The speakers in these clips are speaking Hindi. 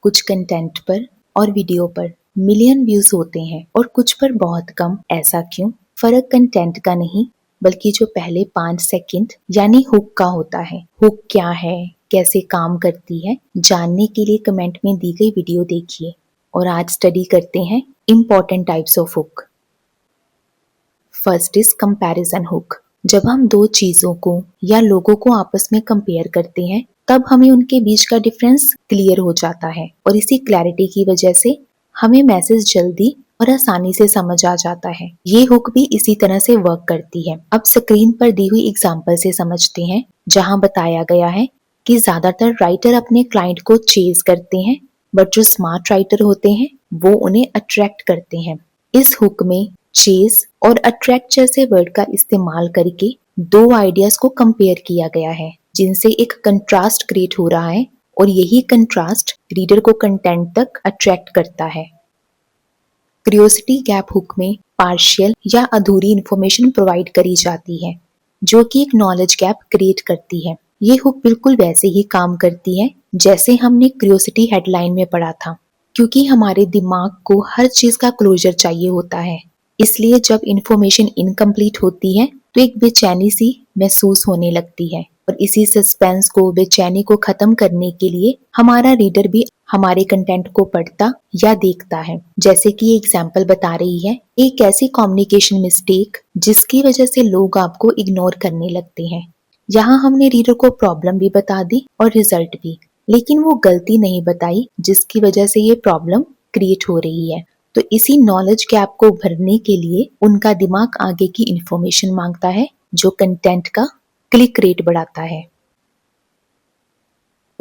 कुछ कंटेंट पर और वीडियो पर मिलियन व्यूज होते हैं और कुछ पर बहुत कम। ऐसा क्यों? फर्क कंटेंट का नहीं बल्कि जो पहले 5 सेकंड यानी हुक का होता है। हुक क्या है, कैसे काम करती है, जानने के लिए कमेंट में दी गई वीडियो देखिए। और आज स्टडी करते हैं important types of hook. First is comparison hook. जब हम दो चीजों को या लोगों को आपस में कंपेयर करते हैं तब हमें उनके बीच का डिफरेंस क्लियर हो जाता है और इसी क्लैरिटी की वजह से हमें मैसेज जल्दी और आसानी से समझ आ जाता है। ये हुक भी इसी तरह से वर्क करती है। अब स्क्रीन पर दी हुई एग्जांपल से समझते हैं, जहां बताया गया है कि ज्यादातर राइटर अपने क्लाइंट को चेज करते हैं, बट जो स्मार्ट राइटर होते हैं वो उन्हें अट्रैक्ट करते हैं। इस हुक में चेज और अट्रैक्ट जैसे वर्ड का इस्तेमाल करके दो आइडियाज को कंपेयर किया गया है, जिनसे एक कंट्रास्ट क्रिएट हो रहा है और यही कंट्रास्ट रीडर को कंटेंट तक अट्रैक्ट करता है। क्यूरियोसिटी गैप हुक में पार्शियल या अधूरी इंफॉर्मेशन प्रोवाइड करी जाती है, जो कि एक नॉलेज गैप क्रिएट करती है। ये हुक बिल्कुल वैसे ही काम करती है जैसे हमने क्यूरियोसिटी हेडलाइन में पढ़ा था, क्योंकि हमारे दिमाग को हर चीज का क्लोजर चाहिए होता है। इसलिए जब इंफॉर्मेशन इनकम्प्लीट होती है तो एक बेचैनी सी महसूस होने लगती है और इसी सस्पेंस को, बेचैनी को खत्म करने के लिए हमारा रीडर भी हमारे कंटेंट को पढ़ता या देखता है। जैसे कि एग्जाम्पल बता रही है, एक ऐसी कम्युनिकेशन मिस्टेक जिसकी वजह से लोग आपको इग्नोर करने लगते हैं। यहाँ हमने रीडर को प्रॉब्लम भी बता दी और रिजल्ट भी, लेकिन वो गलती नहीं बताई जिसकी वजह से ये प्रॉब्लम क्रिएट हो रही है। तो इसी नॉलेज गैप को भरने के लिए उनका दिमाग आगे की इंफॉर्मेशन मांगता है, जो कंटेंट का क्लिक रेट बढ़ाता है।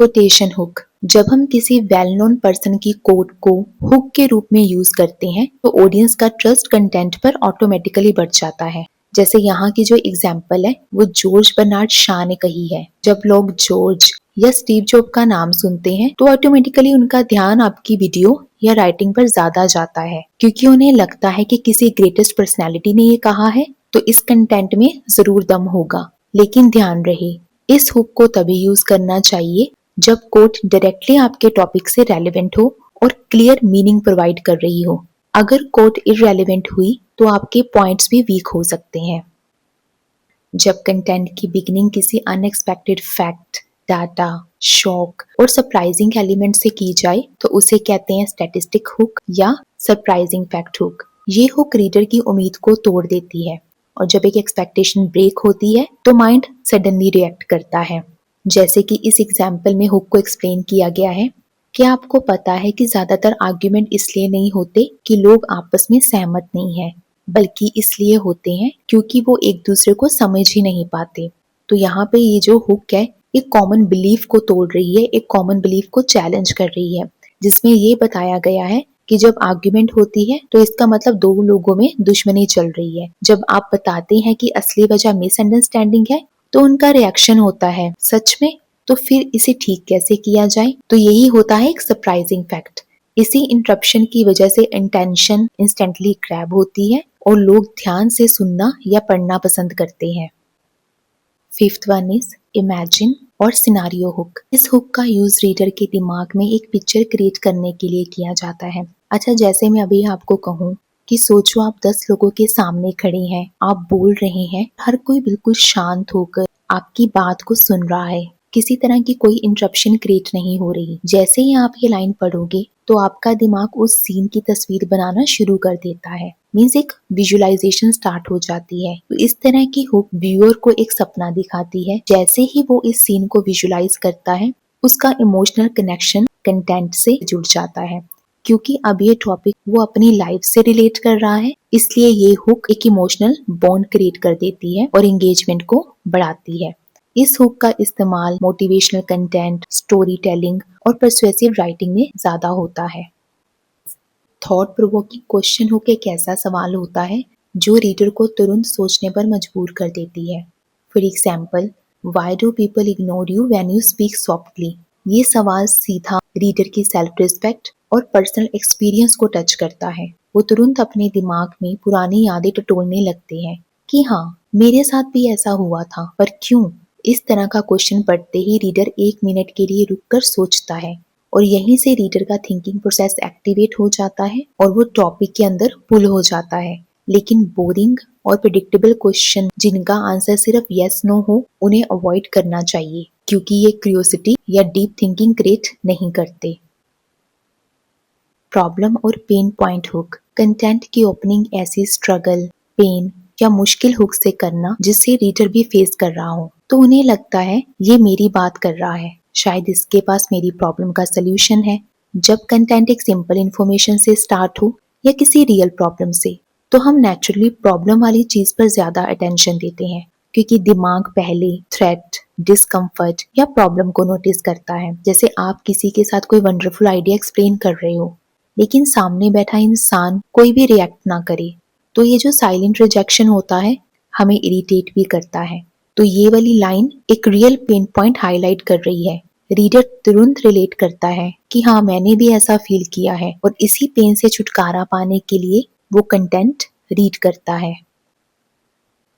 Quotation hook. जब हम किसी वेल नोन पर्सन की कोट को हुक के रूप में यूज करते हैं तो ऑडियंस का ट्रस्ट कंटेंट पर ऑटोमेटिकली बढ़ जाता है। जैसे यहाँ की जो एग्जाम्पल है वो जॉर्ज बर्नार्ड शॉ ने कही है। जब लोग जॉर्ज या स्टीव जॉब का नाम सुनते हैं तो ऑटोमेटिकली उनका ध्यान आपकी वीडियो या राइटिंग पर ज्यादा जाता है, क्योंकि उन्हें लगता है कि किसी ग्रेटेस्ट पर्सनैलिटी ने ये कहा है तो इस कंटेंट में जरूर दम होगा। लेकिन ध्यान रहे, इस हुक को तभी यूज करना चाहिए जब कोट डायरेक्टली आपके टॉपिक से रेलेवेंट हो और क्लियर मीनिंग प्रोवाइड कर रही हो। अगर कोट इररेलेवेंट हुई तो आपके पॉइंट्स भी वीक हो सकते हैं। जब कंटेंट की बिगिनिंग किसी अनएक्सपेक्टेड फैक्ट, डाटा, शॉक और सरप्राइजिंग एलिमेंट से की जाए तो उसे कहते हैं स्टैटिस्टिक हुक या सरप्राइजिंग फैक्ट हुक। ये हुक रीडर की उम्मीद को तोड़ देती है और जब एक एक्सपेक्टेशन ब्रेक होती है तो माइंड सडनली रिएक्ट करता है। जैसे कि इस एग्जाम्पल में हुक को एक्सप्लेन किया गया है। क्या आपको पता है कि ज्यादातर आर्ग्यूमेंट इसलिए नहीं होते कि लोग आपस में सहमत नहीं हैं, बल्कि इसलिए होते हैं क्योंकि वो एक दूसरे को समझ ही नहीं पाते। तो यहाँ पे ये जो हुक है एक कॉमन बिलीफ को तोड़ रही है, एक कॉमन बिलीफ को चैलेंज कर रही है, जिसमें ये बताया गया है कि जब आर्ग्यूमेंट होती है तो इसका मतलब दो लोगों में दुश्मनी चल रही है। जब आप बताते हैं कि असली वजह मिसअंडरस्टैंडिंग है तो उनका रिएक्शन होता है, सच में? तो फिर इसे ठीक कैसे किया जाए? तो यही होता है एक सरप्राइजिंग फैक्ट। इसी इंटरप्शन की वजह से इंटेंशन इंस्टेंटली ग्रैब होती है और लोग ध्यान से सुनना या पढ़ना पसंद करते हैं। फिफ्थ वन इज इमेजिन और सिनारियो हुक। इस हुक का यूज रीडर के दिमाग में एक पिक्चर क्रिएट करने के लिए किया जाता है। अच्छा, जैसे मैं अभी आपको कहूँ कि सोचो आप 10 लोगों के सामने खड़े हैं, आप बोल रहे हैं, हर कोई बिल्कुल शांत होकर आपकी बात को सुन रहा है, किसी तरह की कोई इंटरप्शन क्रिएट नहीं हो रही। जैसे ही आप ये लाइन पढ़ोगे तो आपका दिमाग उस सीन की तस्वीर बनाना शुरू कर देता है, मीन्स एक विजुअलाइजेशन स्टार्ट हो जाती है। तो इस तरह की हुक व्यूअर को एक सपना दिखाती है। जैसे ही वो इस सीन को विजुअलाइज करता है उसका इमोशनल कनेक्शन कंटेंट से जुड़ जाता है, क्योंकि अब ये टॉपिक वो अपनी लाइफ से रिलेट कर रहा है, इसलिए ये हुक एक इमोशनल बॉन्ड क्रिएट कर देती है और एंगेजमेंट को बढ़ाती है। इस हुक का इस्तेमाल मोटिवेशनल कंटेंट, स्टोरी टेलिंग और पर्सुएसिव राइटिंग में ज्यादा होता है। थॉट प्रोवोकिंग क्वेश्चन हुक एक ऐसा सवाल होता है जो रीडर को तुरंत सोचने पर मजबूर कर देती है। For example, why do people ignore you when you speak softly? ये सवाल सीधा रीडर की सेल्फ रिस्पेक्ट और पर्सनल एक्सपीरियंस को टच करता है। वो तुरंत अपने दिमाग में पुरानी यादें टटोलने लगते हैं कि हाँ, मेरे साथ भी ऐसा हुआ था, पर क्यों? इस तरह का क्वेश्चन पढ़ते ही रीडर 1 मिनट के लिए रुककर सोचता है और यहीं से रीडर का थिंकिंग प्रोसेस एक्टिवेट हो जाता है और वो टॉपिक के अंदर पुल हो जाता है। लेकिन बोरिंग और प्रिडिक्टेबल क्वेश्चन जिनका आंसर सिर्फ यस नो हो, उन्हें अवॉइड करना चाहिए क्योंकि ये क्यूरियोसिटी या डीप थिंकिंग क्रिएट नहीं करते। प्रॉब्लम और पेन पॉइंट हुक। कंटेंट की ओपनिंग ऐसी स्ट्रगल, पेन या मुश्किल हुक से करना जिससे रीडर भी फेस कर रहा हो, तो उन्हें लगता है ये मेरी बात कर रहा है, शायद इसके पास मेरी प्रॉब्लम का सलूशन है। जब कंटेंट एक सिंपल इंफॉर्मेशन से स्टार्ट हो या किसी रियल प्रॉब्लम से, तो हम नेचुरली प्रॉब्लम वाली चीज पर ज्यादा अटेंशन देते हैं क्योंकि दिमाग पहले थ्रेट, डिस्कम्फर्ट या प्रॉब्लम को नोटिस करता है। जैसे आप किसी के साथ कोई वंडरफुल आइडिया एक्सप्लेन कर रहे हो, लेकिन सामने बैठा इंसान कोई भी रिएक्ट ना करे, तो ये जो साइलेंट रिजेक्शन होता है हमें इरिटेट भी करता है। तो ये वाली लाइन एक रियल पेन पॉइंट हाईलाइट कर रही है। रीडर तुरंत रिलेट करता है कि हाँ, मैंने भी ऐसा फील किया है, और इसी पेन से छुटकारा पाने के लिए वो कंटेंट रीड करता है।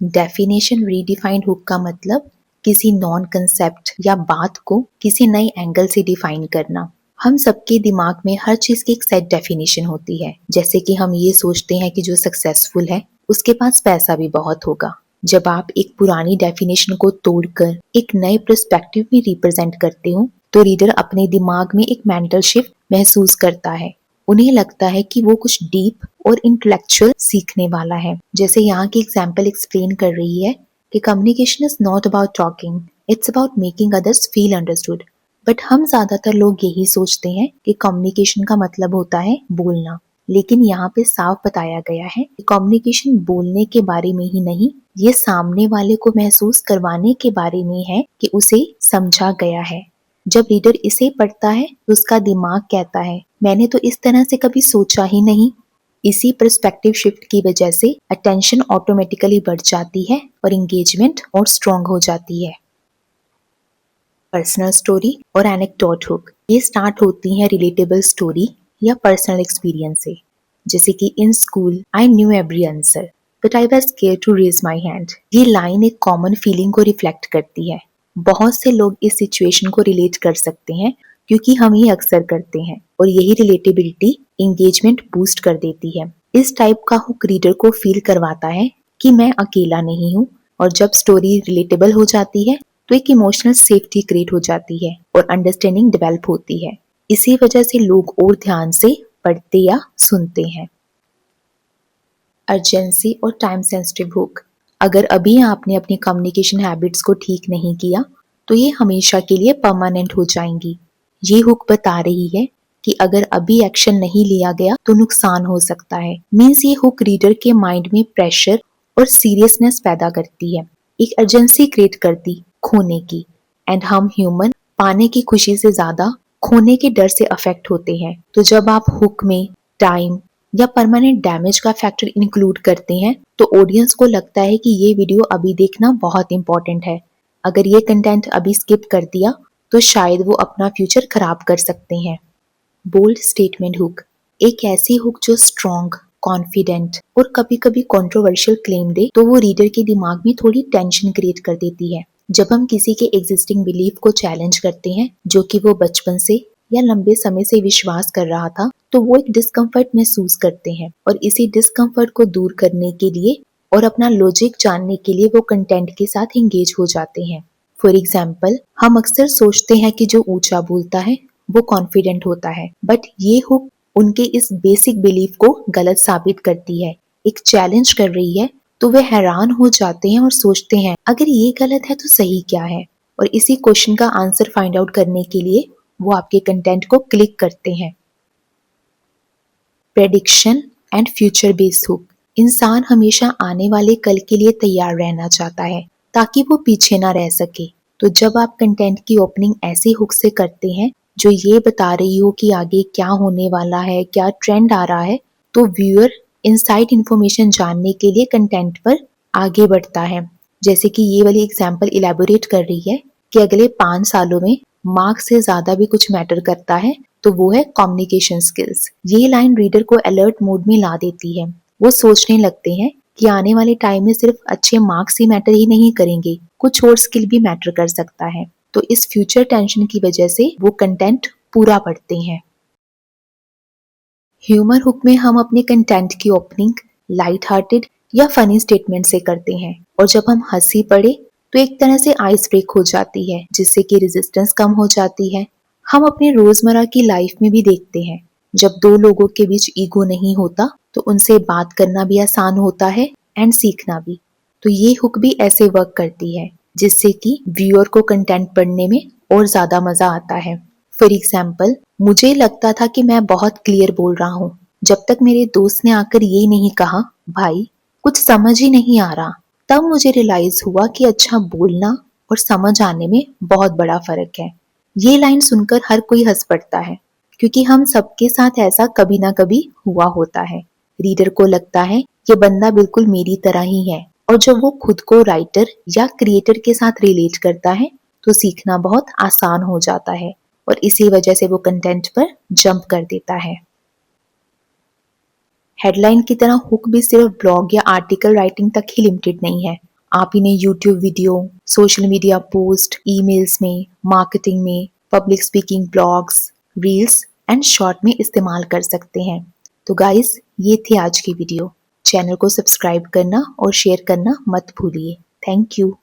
डेफिनेशन रीडिफाइंड हुक का मतलब किसी नॉन कंसेप्ट या बात को किसी नए एंगल से डिफाइन करना। हम सबके दिमाग में हर चीज की एक सेट डेफिनेशन होती है। जैसे कि हम ये सोचते हैं कि जो सक्सेसफुल है उसके पास पैसा भी बहुत होगा। जब आप एक पुरानी डेफिनेशन को तोड़कर एक नए पर्सपेक्टिव में रिप्रेजेंट करते हो, तो रीडर अपने दिमाग में एक मेंटल शिफ्ट महसूस करता है। उन्हें लगता है कि वो कुछ डीप और इंटेलेक्चुअल सीखने वाला है। जैसे यहाँ की एग्जाम्पल एक्सप्लेन कर रही है कि communication is not about talking, it's about making others feel understood. But हम ज्यादातर लोग यही सोचते हैं कि कम्युनिकेशन का मतलब होता है बोलना। लेकिन यहाँ पे साफ बताया गया है कि कम्युनिकेशन बोलने के बारे में ही नहीं, ये सामने वाले को महसूस करवाने के बारे में है कि उसे समझा गया है। जब रीडर इसे पढ़ता है तो उसका दिमाग कहता है, मैंने तो इस तरह से कभी सोचा ही नहीं। इसी पर्सपेक्टिव शिफ्ट की वजह से अटेंशन ऑटोमेटिकली बढ़ जाती है और एंगेजमेंट और स्ट्रॉन्ग हो जाती है। पर्सनल स्टोरी और एनेक्डोट हुक। ये स्टार्ट होती है रिलेटेबल स्टोरी या पर्सनल एक्सपीरियंस से। जैसे कि in school I knew every answer but I was scared to raise my hand. ये लाइन एक कॉमन फीलिंग को रिफ्लेक्ट करती है। बहुत से लोग इस सिचुएशन को रिलेट कर सकते हैं क्योंकि हम ये अक्सर करते हैं, और यही रिलेटेबिलिटी एंगेजमेंट बूस्ट कर देती है। इस टाइप का हुक रीडर को फील करवाता है कि मैं अकेला नहीं हूँ, और जब स्टोरी रिलेटेबल हो जाती है तो एक इमोशनल सेफ्टी क्रिएट हो जाती है और अंडरस्टैंडिंग डेवलप होती है। इसी वजह से लोग और ध्यान से पढ़ते या सुनते हैं। अर्जेंसी और टाइम सेंसिटिव हुक। अगर अभी आपने अपनी कम्युनिकेशन हैबिट्स को ठीक नहीं किया, तो ये हमेशा के लिए परमानेंट हो जाएंगी। ये हुक बता रही है कि अगर अभी एक्शन नहीं लिया गया तो नुकसान हो सकता है। मीन्स ये हुक रीडर के माइंड में प्रेशर और सीरियसनेस पैदा करती है, एक अर्जेंसी क्रिएट करती खोने की। एंड हम ह्यूमन पाने की खुशी से ज्यादा खोने के डर से अफेक्ट होते हैं। तो जब आप हुक में टाइम या परमानेंट डैमेज का फैक्टर इंक्लूड करते हैं, तो ऑडियंस को लगता है कि ये वीडियो अभी देखना बहुत इंपॉर्टेंट है। अगर ये कंटेंट अभी स्किप कर दिया तो शायद वो अपना फ्यूचर खराब कर सकते हैं। Bold statement hook. एक ऐसी हुक जो स्ट्रॉन्ग, कॉन्फिडेंट और कभी कभी कंट्रोवर्शियल क्लेम दे, तो वो रीडर के दिमाग में थोड़ी टेंशन क्रिएट कर देती है। जब हम किसी के एग्जिस्टिंग बिलीफ को चैलेंज करते हैं, जो कि वो बचपन से या लंबे समय से विश्वास कर रहा था, तो वो एक डिस्कम्फर्ट महसूस करते हैं, और इसी डिस्कम्फर्ट को दूर करने के लिए और अपना लॉजिक जानने के लिए वो कंटेंट के साथ एंगेज हो जाते हैं। फॉर एग्जाम्पल, हम अक्सर सोचते हैं कि जो ऊंचा बोलता है वो कॉन्फिडेंट होता है, बट ये हुक उनके इस बेसिक बिलीफ को गलत साबित करती है, एक चैलेंज कर रही है। तो वे हैरान हो जाते हैं और सोचते हैं, अगर ये गलत है तो सही क्या है, और इसी क्वेश्चन का आंसर फाइंड आउट करने के लिए वो आपके कंटेंट को क्लिक करते हैं। Prediction and future based hook. इंसान हमेशा आने वाले कल के लिए तैयार रहना चाहता है ताकि वो पीछे ना रह सके। तो जब आप कंटेंट की ओपनिंग ऐसे हुक से करते हैं जो ये बता रही हो कि आगे क्या होने वाला है, क्या ट्रेंड आ रहा है, तो व्यूअर इनसाइड इंफॉर्मेशन जानने के लिए कंटेंट पर आगे बढ़ता है। जैसे कि ये वाली एग्जाम्पल इलेबोरेट कर रही है कि अगले 5 सालों में मार्क्स से ज्यादा भी कुछ मैटर करता है, तो वो है कम्युनिकेशन स्किल्स। ये लाइन रीडर को अलर्ट मोड में ला देती है। वो सोचने लगते हैं कि आने वाले टाइम में सिर्फ अच्छे मार्क्स ही मैटर ही नहीं करेंगे, कुछ और स्किल भी मैटर कर सकता है। तो इस फ्यूचर टेंशन की वजह से वो कंटेंट पूरा पढ़ते हैं। ह्यूमर हुक में हम अपने कंटेंट की ओपनिंग लाइट हार्टेड या फनी स्टेटमेंट से करते हैं और जब हम हंसी पड़े तो एक तरह से आइस ब्रेक हो जाती है जिससे कि रेजिस्टेंस कम हो जाती है। हम अपने रोजमर्रा की लाइफ में भी देखते हैं, जब दो लोगों के बीच ईगो नहीं होता तो उनसे बात करना भी आसान होता है एंड सीखना भी। तो ये हुक भी ऐसे वर्क करती है जिससे कि व्यूअर को कंटेंट पढ़ने में और ज्यादा मजा आता है। फॉर एग्जाम्पल, मुझे लगता था कि मैं बहुत क्लियर बोल रहा हूँ जब तक मेरे दोस्त ने आकर ये नहीं कहा, भाई कुछ समझ ही नहीं आ रहा। तब मुझे रियलाइज हुआ कि अच्छा बोलना और समझ आने में बहुत बड़ा फर्क है। ये लाइन सुनकर हर कोई हंस पड़ता है क्योंकि हम सबके साथ ऐसा कभी ना कभी हुआ होता है। रीडर को लगता है ये बंदा बिल्कुल मेरी तरह ही है और जब वो खुद को राइटर या क्रिएटर के साथ रिलेट करता है तो सीखना बहुत आसान हो जाता है और इसी वजह से वो कंटेंट पर जंप कर देता है। हेडलाइन की तरह हुक भी सिर्फ ब्लॉग या आर्टिकल राइटिंग तक ही लिमिटेड नहीं है। आप इन्हें YouTube video, social media post, emails में, मार्केटिंग में, public speaking blogs, reels and short में इस्तेमाल कर सकते हैं। तो गाइस, ये थी आज की वीडियो। चैनल को सब्सक्राइब करना और शेयर करना मत भूलिए। Thank you.